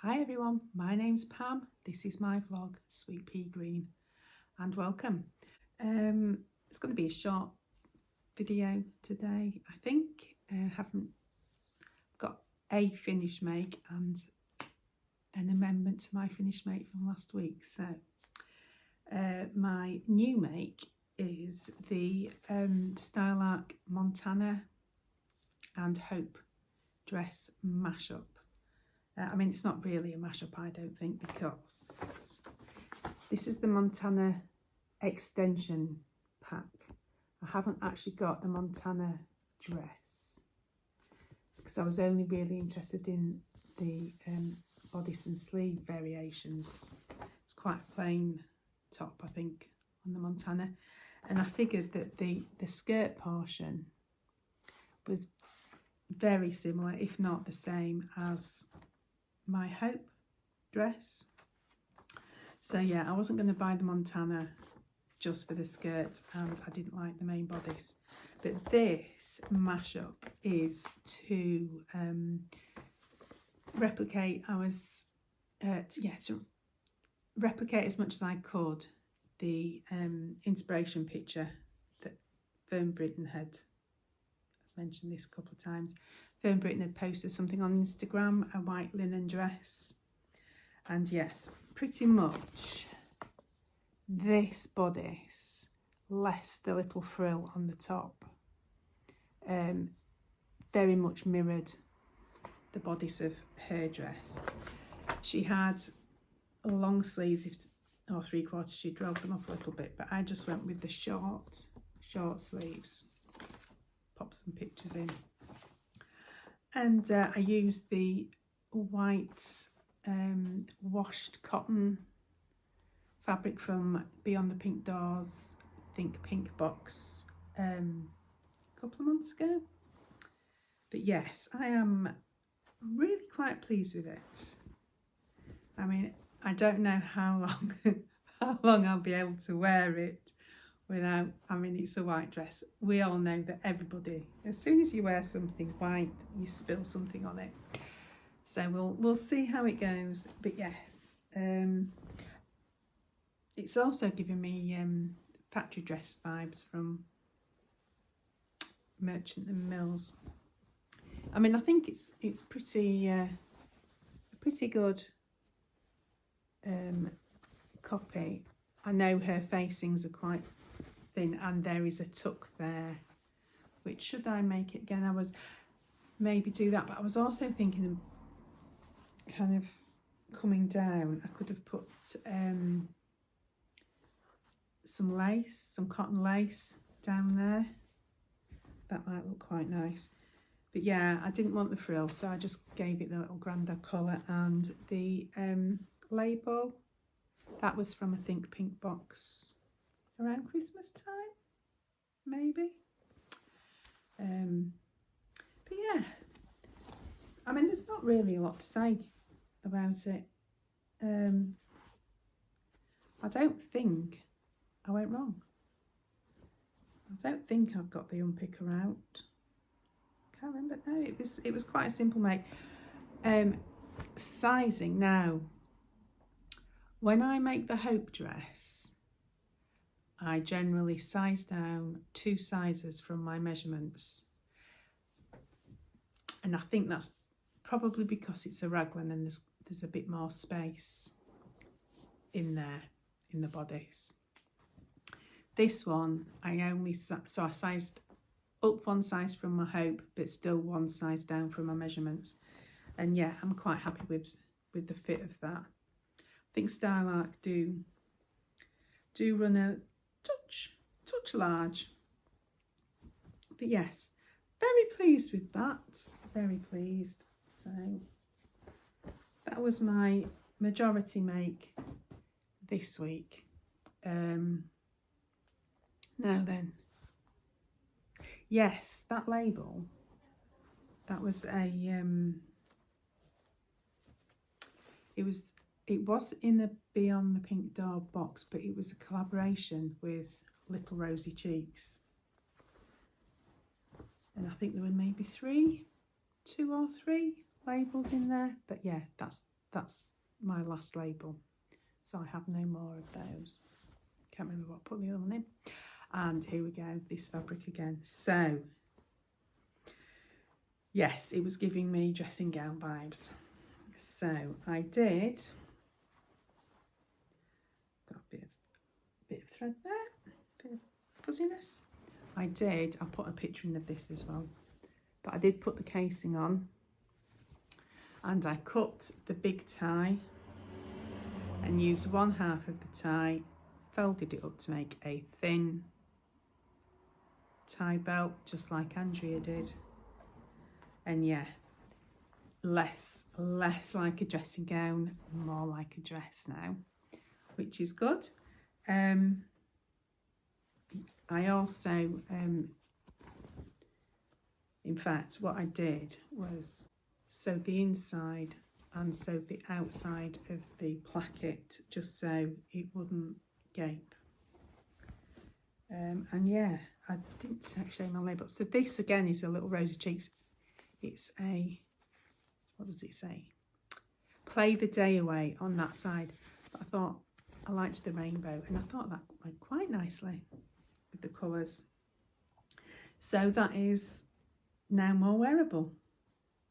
Hi everyone, my name's Pam. This is my vlog, Sweet Pea Green, and welcome. It's going to be a short video today. I think haven't got a finish make and an amendment to my finish make from last week. So my new make is the Style Arc Montana and Hope dress mashup. I mean, it's not really a mashup, I don't think, because this is the Montana extension pack. I haven't actually got the Montana dress because I was only really interested in the bodice and sleeve variations. It's quite a plain top, I think, on the Montana. And I figured that the skirt portion was very similar, if not the same, as my Hope dress. So yeah, I wasn't going to buy the Montana just for the skirt, and I didn't like the main bodice. But this mashup is to replicate to replicate as much as I could the inspiration picture that Fern Britain had. I've mentioned this a couple of times. Fern Britain had posted something on Instagram, a white linen dress. And yes, pretty much this bodice, less the little frill on the top, very much mirrored the bodice of her dress. She had long sleeves, or 3/4, she drove them up a little bit, but I just went with the short sleeves. Pop some pictures in. And I used the white washed cotton fabric from Beyond the Pink Doors Think Pink box a couple of months ago. But yes, I am really quite pleased with it. I mean, I don't know how long I'll be able to wear it without, I mean, it's a white dress. We all know that everybody, as soon as you wear something white, you spill something on it. So we'll see how it goes. But yes, it's also giving me factory dress vibes from Merchant and Mills. I mean, I think it's pretty a pretty good copy. I know her facings are quite thin, and there is a tuck there, which, should I make it again, I was maybe do that, but I was also thinking of kind of coming down. I could have put some lace, some cotton lace down there. That might look quite nice. But yeah, I didn't want the frill, so I just gave it the little grandad collar. And the label, that was from a Think Pink box around Christmas time, maybe. But yeah, I mean, there's not really a lot to say about it. I don't think I went wrong. I don't think I've got the unpicker out. Can't remember. No, it was quite a simple make. Sizing now. When I make the Hope dress, I generally size down 2 sizes from my measurements. And I think that's probably because it's a raglan and there's a bit more space in there, in the bodice. This one, I sized up 1 size from my Hope, but still 1 size down from my measurements. And yeah, I'm quite happy with the fit of that. I think Style Arc do run a touch large. But yes, very pleased with that. Very pleased. So that was my majority make this week. Now then, yes, that label, that was it was in a Beyond the Pink Door box, but it was a collaboration with Little Rosy Cheeks. And I think there were maybe 2 or 3 labels in there. But yeah, that's that's my last label. So I have no more of those. Can't remember what I put the other one in. And here we go, this fabric again. So, yes, it was giving me dressing gown vibes. So I did, got a bit of thread there, bit of fuzziness. I'll put a picture in of this as well. But I did put the casing on, and I cut the big tie and used one half of the tie, folded it up to make a thin tie belt, just like Andrea did. And yeah, less like a dressing gown, more like a dress now, which is good. I also, in fact, what I did was sew the inside and sew the outside of the placket just so it wouldn't gape. And yeah, I didn't actually show my label. So this again is a little Rosy Cheeks. It's a, what does it say? Play the day away on that side. But I thought I liked the rainbow, and I thought that went quite nicely with the colours. So that is now more wearable,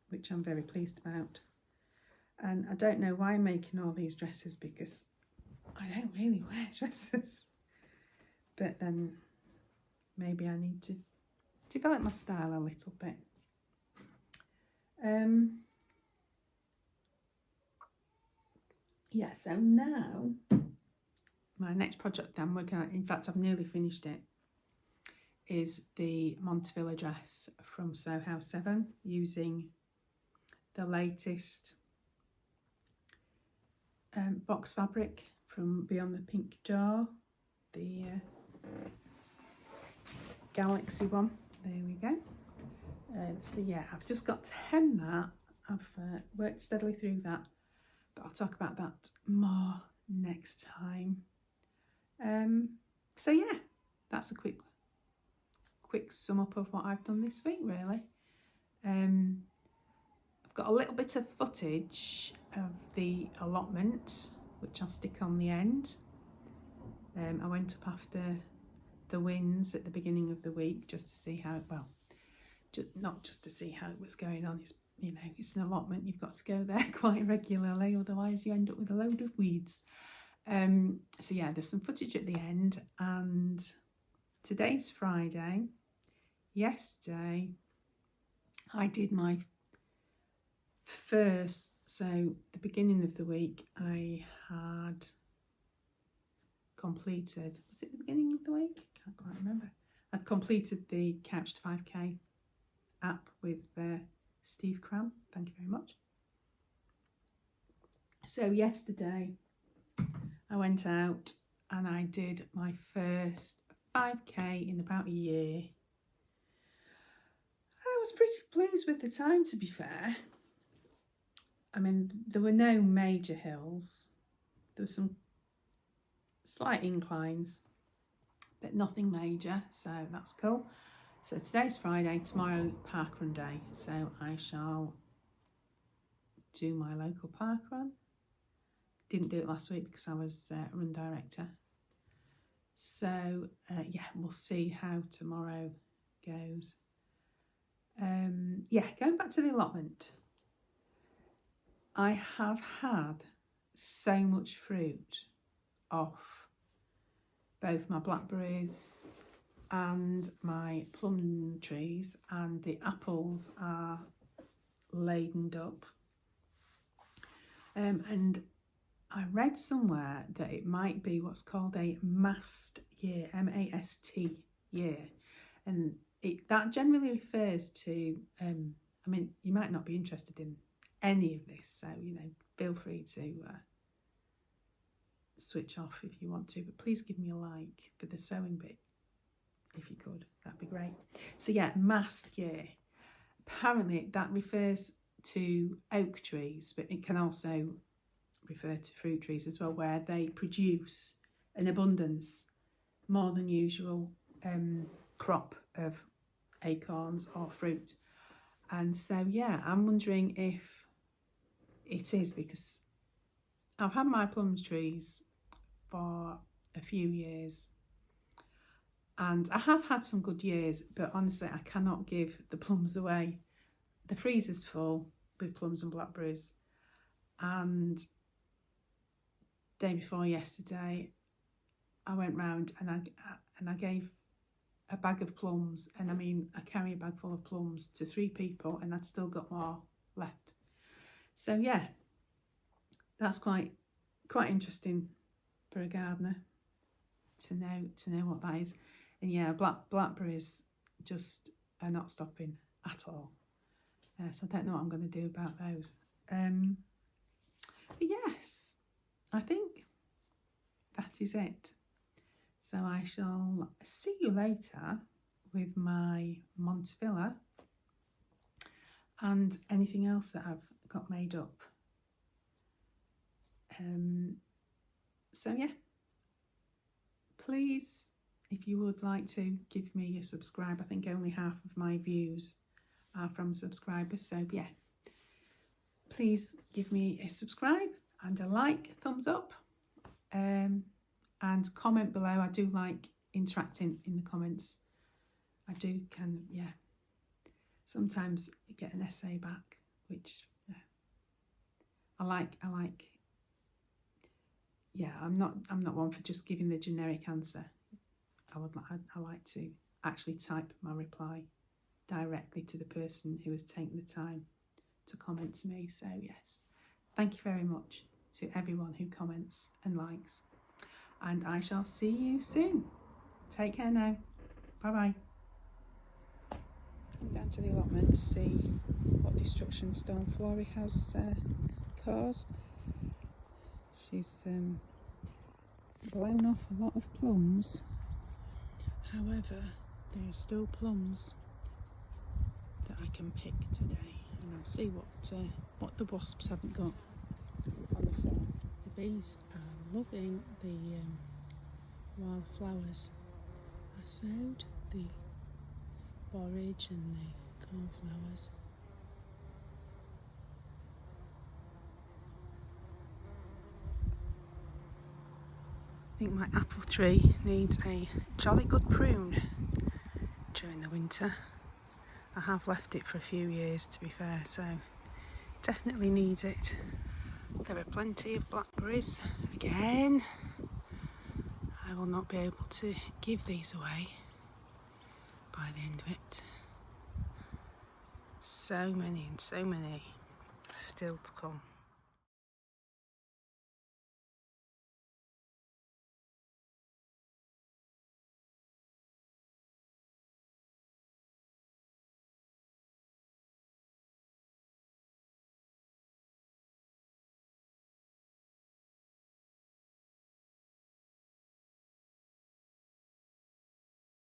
which I'm very pleased about. And I don't know why I'm making all these dresses, because I don't really wear dresses. But then maybe I need to develop my style a little bit. Yeah, so now my next project I'm working on, in fact I've nearly finished it, is the Montevilla dress from Sew House 7, using the latest box fabric from Beyond the Pink Jar, the Galaxy one. There we go. So yeah, I've just got to hem that. I've worked steadily through that, but I'll talk about that more next time. So yeah, that's a quick sum up of what I've done this week, really. I've got a little bit of footage of the allotment, which I'll stick on the end. I went up after the wins at the beginning of the week just to see how it, well, not just to see how it was going on. It's, you know, it's an allotment, you've got to go there quite regularly, otherwise you end up with a load of weeds. So yeah, there's some footage at the end, and today's Friday. Yesterday I did my first, so the beginning of the week I had completed, was it the beginning of the week? Can't quite remember. I'd completed the Couch to 5K app with Steve Cram, thank you very much. So yesterday I went out and I did my first 5K in about a year. I was pretty pleased with the time, to be fair. I mean, there were no major hills. There were some slight inclines, but nothing major, so that's cool. So today's Friday, tomorrow parkrun day, so I shall do my local parkrun. Didn't do it last week because I was run director. So yeah, we'll see how tomorrow goes. Yeah, going back to the allotment, I have had so much fruit off both my blackberries and my plum trees, and the apples are laden up. And I read somewhere that it might be what's called a mast year, M-A-S-T year, and that generally refers to, I mean, you might not be interested in any of this, so, you know, feel free to switch off if you want to, but please give me a like for the sewing bit, if you could, that'd be great. So yeah, mast year. Apparently that refers to oak trees, but it can also refer to fruit trees as well, where they produce an abundance, more than usual, crop of acorns or fruit. And so yeah, I'm wondering if it is because I've had my plum trees for a few years, and I have had some good years, but honestly I cannot give the plums away. The freezer's full with plums and blackberries, and day before yesterday I went round and I gave a bag of plums, and I mean I carry a bag full of plums to 3 people, and I'd still got more left. So yeah, that's quite interesting for a gardener to know what that is. And yeah, blackberries just are not stopping at all. So I don't know what I'm going to do about those. But yes, I think that is it. So I shall see you later with my Montevilla and anything else that I've got made up. So yeah, please, if you would like to give me a subscribe. I think only half of my views are from subscribers, so yeah, please give me a subscribe and a like, thumbs up, and comment below. I do like interacting in the comments. I do sometimes get an essay back, which I like. Yeah, I'm not one for just giving the generic answer. I like to actually type my reply directly to the person who has taken the time to comment to me. So yes, thank you very much to everyone who comments and likes, and I shall see you soon. Take care now. Bye bye. Come down to the allotment to see what destruction Stone Flory has caused. She's blown off a lot of plums. However, there are still plums that I can pick today, and I'll see what the wasps haven't got on the floor. The bees are loving the wildflowers. I sowed the borage and the cornflowers. I think my apple tree needs a jolly good prune during the winter. I have left it for a few years, to be fair, so definitely needs it. There are plenty of blackberries. Again, I will not be able to give these away by the end of it. So many and so many still to come.